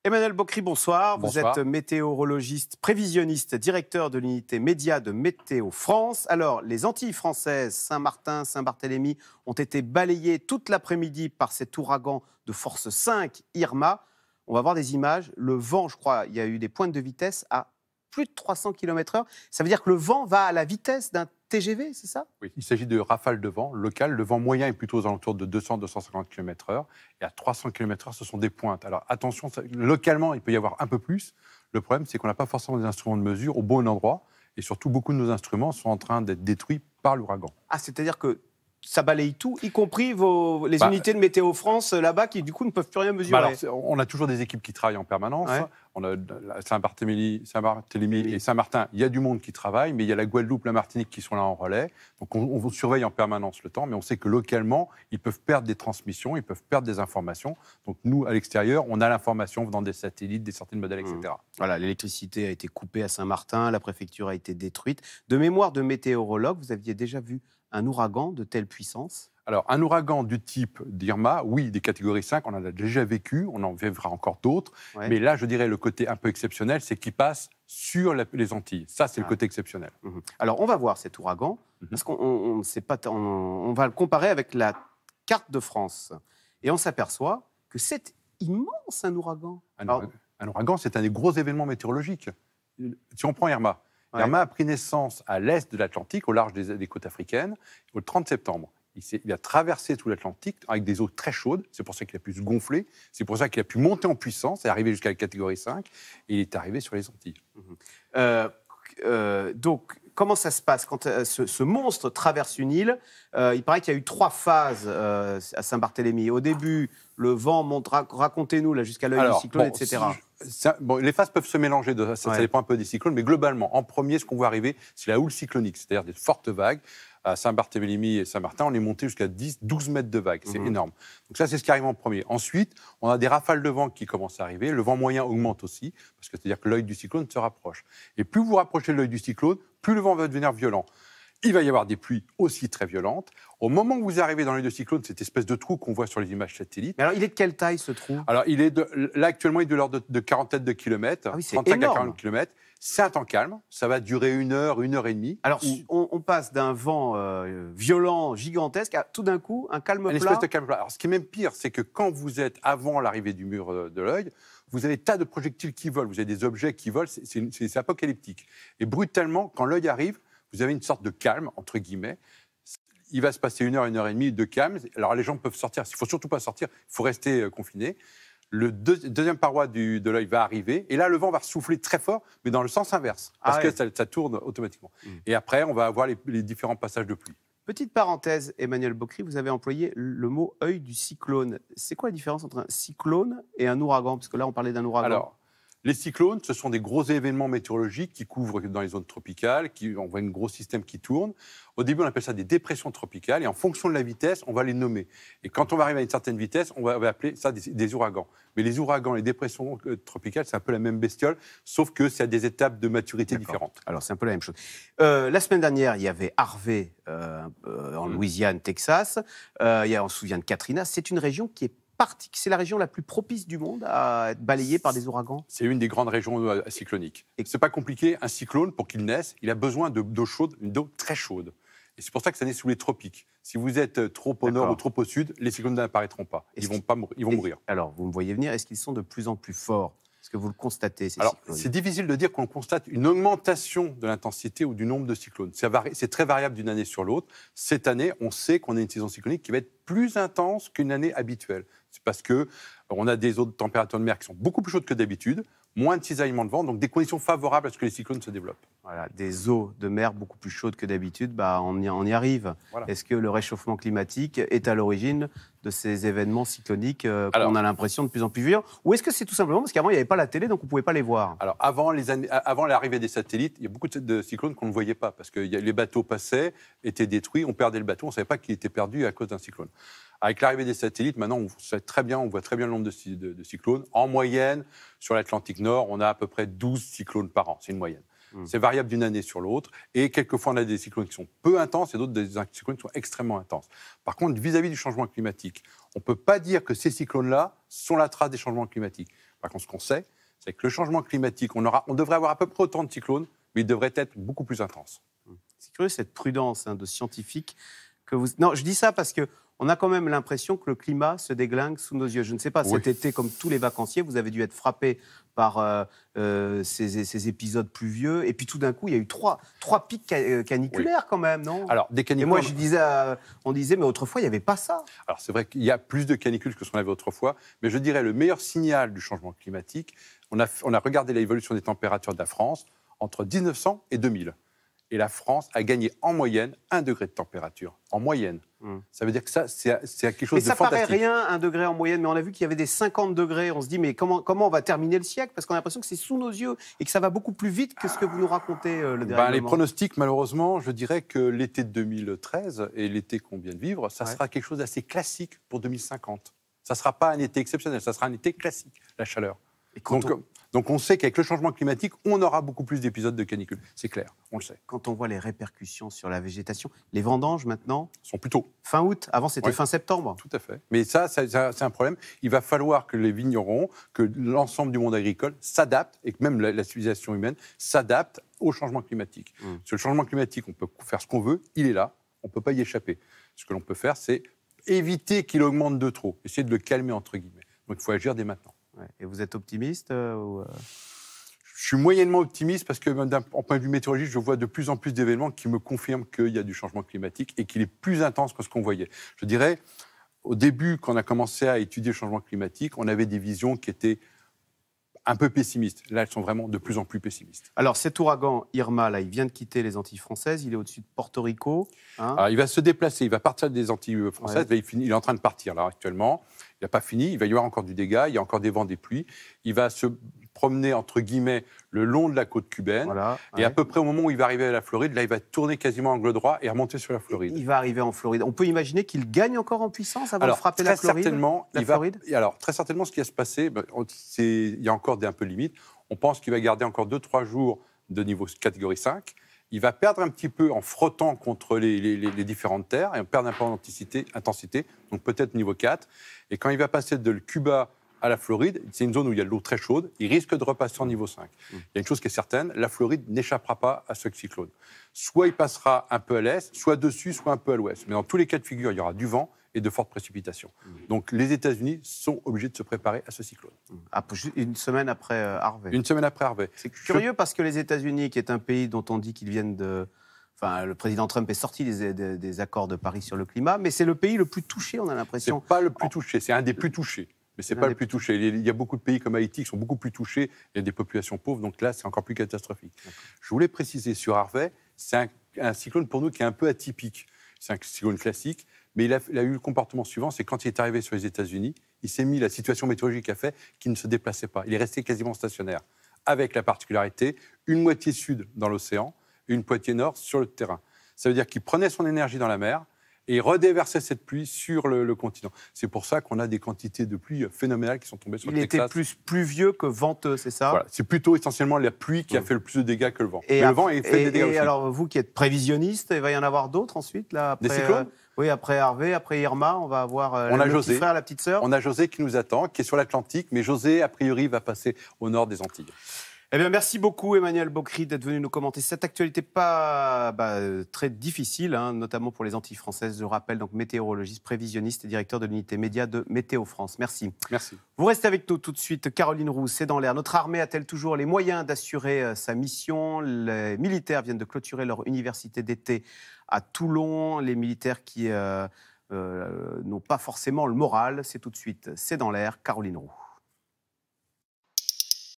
Emmanuel Bocry, bonsoir. Bonsoir. Vous êtes météorologiste, prévisionniste, directeur de l'unité média de Météo France. Alors, les Antilles françaises, Saint-Martin, Saint-Barthélemy, ont été balayées toute l'après-midi par cet ouragan de force 5, Irma. On va voir des images. Le vent, je crois, il y a eu des pointes de vitesse à plus de 300 km/h. Ça veut dire que le vent va à la vitesse d'un TGV, c'est ça? Oui, il s'agit de rafales de vent locales. Le vent moyen est plutôt aux alentours de 200-250 km/h. Et à 300 km/h, ce sont des pointes. Alors attention, localement, il peut y avoir un peu plus. Le problème, c'est qu'on n'a pas forcément des instruments de mesure au bon endroit. Et surtout, beaucoup de nos instruments sont en train d'être détruits par l'ouragan. Ah, c'est-à-dire que ça balaye tout, y compris les unités de Météo France là-bas qui, du coup, ne peuvent plus rien mesurer. On a toujours des équipes qui travaillent en permanence. Ouais. On a Saint-Barthélemy et Saint-Martin, il y a du monde qui travaille, mais il y a la Guadeloupe, la Martinique qui sont là en relais. Donc on surveille en permanence le temps, mais on sait que localement, ils peuvent perdre des transmissions, ils peuvent perdre des informations. Donc nous, à l'extérieur, on a l'information venant des satellites, des sorties de modèles, etc. Voilà, l'électricité a été coupée à Saint-Martin, la préfecture a été détruite. De mémoire de météorologue, vous aviez déjà vu un ouragan de telle puissance? Alors, un ouragan du type d'Irma, oui, des catégories 5, on en a déjà vécu, on en vivra encore d'autres. Ouais. Mais là, je dirais, le côté un peu exceptionnel, c'est qu'il passe sur les Antilles. Ça, c'est le côté exceptionnel. Alors, on va voir cet ouragan, parce qu'on va le comparer avec la carte de France. Et on s'aperçoit que c'est immense, un ouragan. Un ouragan, c'est un des gros événements météorologiques. Si on prend Irma, Irma a pris naissance à l'est de l'Atlantique, au large des côtes africaines, au 30 septembre. Il a traversé tout l'Atlantique avec des eaux très chaudes, c'est pour ça qu'il a pu se gonfler, c'est pour ça qu'il a pu monter en puissance et arriver jusqu'à la catégorie 5, et il est arrivé sur les Antilles. Donc, comment ça se passe quand ce monstre traverse une île? Il paraît qu'il y a eu 3 phases à Saint-Barthélemy. Au début, le vent monte, racontez-nous, là, jusqu'à l'œil du cyclone, etc. Les phases peuvent se mélanger, ça dépend un peu des cyclones, mais globalement, en premier, ce qu'on voit arriver, c'est la houle cyclonique, c'est-à-dire des fortes vagues. À Saint-Barthélemy et Saint-Martin, on est monté jusqu'à 10-12 mètres de vagues. C'est énorme. Donc ça, c'est ce qui arrive en premier. Ensuite, on a des rafales de vent qui commencent à arriver. Le vent moyen augmente aussi, parce que c'est-à-dire que l'œil du cyclone se rapproche. Et plus vous rapprochez de l'œil du cyclone, plus le vent va devenir violent. Il va y avoir des pluies aussi très violentes. Au moment où vous arrivez dans l'œil du cyclone, cette espèce de trou qu'on voit sur les images satellites. Mais alors, il est de quelle taille, ce trou? Alors, là, actuellement, il est de l'ordre de quarantaine de kilomètres, 35 à 40 kilomètres. C'est un temps calme, ça va durer 1 heure, 1 heure et demie. Alors, on passe d'un vent violent, gigantesque, à tout d'un coup, un calme plat. Une espèce de calme plat. Alors, ce qui est même pire, c'est que quand vous êtes avant l'arrivée du mur de l'œil, vous avez des tas de projectiles qui volent, vous avez des objets qui volent, c'est apocalyptique. Et brutalement, quand l'œil arrive, vous avez une sorte de calme, entre guillemets. Il va se passer 1 heure et demie de calme. Alors, les gens peuvent sortir. Il ne faut surtout pas sortir, il faut rester confiné. Le deuxième paroi de l'œil va arriver, et là, le vent va souffler très fort, mais dans le sens inverse, parce que ça tourne automatiquement. Et après, on va avoir les différents passages de pluie. Petite parenthèse, Emmanuel Bocry, vous avez employé le mot « œil du cyclone ». C'est quoi la différence entre un cyclone et un ouragan? Parce que là, on parlait d'un ouragan. Alors, les cyclones, ce sont des gros événements météorologiques qui couvrent dans les zones tropicales, on voit un gros système qui tourne. Au début, on appelle ça des dépressions tropicales, et en fonction de la vitesse, on va les nommer. Et quand on va arriver à une certaine vitesse, on va appeler ça des ouragans. Mais les ouragans, les dépressions tropicales, c'est un peu la même bestiole, sauf que c'est à des étapes de maturité différentes. Alors, c'est un peu la même chose. La semaine dernière, il y avait Harvey en Louisiane, Texas. On se souvient de Katrina. C'est une région qui est c'est la région la plus propice du monde à être balayée par des ouragans? C'est une des grandes régions cycloniques. Et c'est pas compliqué, un cyclone, pour qu'il naisse, il a besoin d'eau chaude, d'eau très chaude. Et c'est pour ça que ça naît sous les tropiques. Si vous êtes trop au nord ou trop au sud, les cyclones n'apparaîtront pas. Ils vont mourir. Alors, vous me voyez venir, est-ce qu'ils sont de plus en plus forts? Est-ce que vous le constatez, ces cyclones? Alors, c'est difficile de dire qu'on constate une augmentation de l'intensité ou du nombre de cyclones. C'est très variable d'une année sur l'autre. Cette année, on sait qu'on a une saison cyclonique qui va être plus intense qu'une année habituelle. C'est parce qu'on a des eaux de température de mer qui sont beaucoup plus chaudes que d'habitude, moins de cisaillement de vent, donc des conditions favorables à ce que les cyclones se développent. Voilà, des eaux de mer beaucoup plus chaudes que d'habitude, on y arrive. Voilà. Est-ce que le réchauffement climatique est à l'origine de ces événements cycloniques qu'on a l'impression de plus en plus violents? Ou est-ce que c'est tout simplement parce qu'avant, il n'y avait pas la télé, donc on ne pouvait pas les voir? Alors, avant l'arrivée des satellites, il y a beaucoup de cyclones qu'on ne voyait pas, parce que les bateaux passaient, étaient détruits, on perdait le bateau, on ne savait pas qu'il était perdu à cause d'un cyclone. Avec l'arrivée des satellites, maintenant, on voit très bien le nombre de cyclones. En moyenne, sur l'Atlantique Nord, on a à peu près 12 cyclones par an. C'est une moyenne. C'est variable d'une année sur l'autre. Et quelquefois, on a des cyclones qui sont peu intenses et d'autres des cyclones qui sont extrêmement intenses. Par contre, vis-à-vis du changement climatique, on ne peut pas dire que ces cyclones-là sont la trace des changements climatiques. Par contre, ce qu'on sait, c'est que le changement climatique, on devrait avoir à peu près autant de cyclones, mais il devrait être beaucoup plus intense. C'est curieux cette prudence de scientifiques que vous... Non, je dis ça parce que on a quand même l'impression que le climat se déglingue sous nos yeux. Je ne sais pas, cet été, comme tous les vacanciers, vous avez dû être frappé par ces épisodes pluvieux. Et puis tout d'un coup, il y a eu trois pics caniculaires quand même, non? Alors, des canicules... Et moi, on disait, mais autrefois, il n'y avait pas ça. Alors, c'est vrai qu'il y a plus de canicules que ce qu'on avait autrefois, mais je dirais le meilleur signal du changement climatique, on a regardé l'évolution des températures de la France entre 1900 et 2000. Et la France a gagné en moyenne 1 degré de température. En moyenne. Ça veut dire que ça, c'est quelque chose de fantastique. Mais ça paraît rien, 1 degré en moyenne, mais on a vu qu'il y avait des 50 degrés. On se dit, mais comment on va terminer le siècle? Parce qu'on a l'impression que c'est sous nos yeux et que ça va beaucoup plus vite que ce que vous nous racontez, le dérèglement. Les pronostics, malheureusement, je dirais que l'été de 2013 et l'été qu'on vient de vivre, ça sera quelque chose d'assez classique pour 2050. Ça ne sera pas un été exceptionnel, ça sera un été classique, la chaleur. Donc on sait qu'avec le changement climatique, on aura beaucoup plus d'épisodes de canicule. C'est clair, on le sait. Quand on voit les répercussions sur la végétation, les vendanges maintenant sont plutôt fin août. Avant, c'était fin septembre. Tout à fait. Mais ça, c'est un problème. Il va falloir que les vignerons, que l'ensemble du monde agricole s'adapte et que même la civilisation humaine s'adapte au changement climatique. Sur le changement climatique, on peut faire ce qu'on veut. Il est là. On ne peut pas y échapper. Ce que l'on peut faire, c'est éviter qu'il augmente de trop. Essayer de le calmer, entre guillemets. Donc, il faut agir dès maintenant. Et vous êtes optimiste Je suis moyennement optimiste parce que, en point de vue météorologique, je vois de plus en plus d'événements qui me confirment qu'il y a du changement climatique et qu'il est plus intense que ce qu'on voyait. Je dirais, au début, quand on a commencé à étudier le changement climatique, on avait des visions qui étaient un peu pessimistes. Là, elles sont vraiment de plus en plus pessimistes. Alors, cet ouragan Irma, là, il vient de quitter les Antilles françaises, il est au-dessus de Porto Rico. Alors, il va se déplacer, il va partir des Antilles françaises. Là, il est en train de partir, là, actuellement. Il n'a pas fini, il va y avoir encore du dégât, il y a encore des vents, des pluies. Il va se promener, entre guillemets, le long de la côte cubaine. Et à peu près au moment où il va arriver à la Floride, là, il va tourner quasiment angle droit et remonter sur la Floride. Il va arriver en Floride. On peut imaginer qu'il gagne encore en puissance avant de frapper la Floride? Très certainement, ce qui va se passer, il y a encore un peu de limite. On pense qu'il va garder encore 2-3 jours de niveau catégorie 5. Il va perdre un petit peu en frottant contre les différentes terres et perdre un peu en intensité, donc peut-être niveau 4. Et quand il va passer de Cuba à la Floride, c'est une zone où il y a de l'eau très chaude, il risque de repasser en niveau 5. Il y a une chose qui est certaine, la Floride n'échappera pas à ce cyclone. Soit il passera un peu à l'est, soit dessus, soit un peu à l'ouest. Mais dans tous les cas de figure, il y aura du vent et de fortes précipitations. Donc les États-Unis sont obligés de se préparer à ce cyclone. Une semaine après Harvey. Une semaine après Harvey. C'est curieux parce que les États-Unis, qui est un pays dont on dit qu'ils viennent de... Enfin, le président Trump est sorti des accords de Paris sur le climat, mais c'est le pays le plus touché, on a l'impression. C'est pas le plus touché, c'est un des plus touchés. Mais ce n'est pas le plus touché. Il y a beaucoup de pays comme Haïti qui sont beaucoup plus touchés. Il y a des populations pauvres, donc là, c'est encore plus catastrophique. Je voulais préciser sur Harvey, c'est un cyclone pour nous qui est un peu atypique. C'est un cyclone classique, mais il a eu le comportement suivant, c'est quand il est arrivé sur les États-Unis, il s'est mis, la situation météorologique a fait qu'il ne se déplaçait pas. Il est resté quasiment stationnaire, avec la particularité, une moitié sud dans l'océan et une moitié nord sur le terrain. Ça veut dire qu'il prenait son énergie dans la mer, et redéverser cette pluie sur le continent. C'est pour ça qu'on a des quantités de pluie phénoménales qui sont tombées sur le Texas. Il était plus pluvieux que venteux, c'est ça? Voilà. C'est plutôt essentiellement la pluie qui a fait le plus de dégâts que le vent. Mais le vent a fait des dégâts aussi. Et alors, vous qui êtes prévisionniste, il va y en avoir d'autres ensuite là, après, des cyclones oui, après Harvey, après Irma, on va avoir le petit frère, la petite sœur. On a José qui nous attend, qui est sur l'Atlantique, mais José, a priori, va passer au nord des Antilles. Eh bien, merci beaucoup, Emmanuel Bocrid, d'être venu nous commenter cette actualité très difficile, notamment pour les Antilles françaises. Je rappelle, donc météorologiste, prévisionniste et directeur de l'unité média de Météo France. Merci. Merci. Vous restez avec nous tout de suite. Caroline Roux, c'est dans l'air. Notre armée a-t-elle toujours les moyens d'assurer sa mission? Les militaires viennent de clôturer leur université d'été à Toulon. Les militaires qui n'ont pas forcément le moral. C'est tout de suite. C'est dans l'air. Caroline Roux.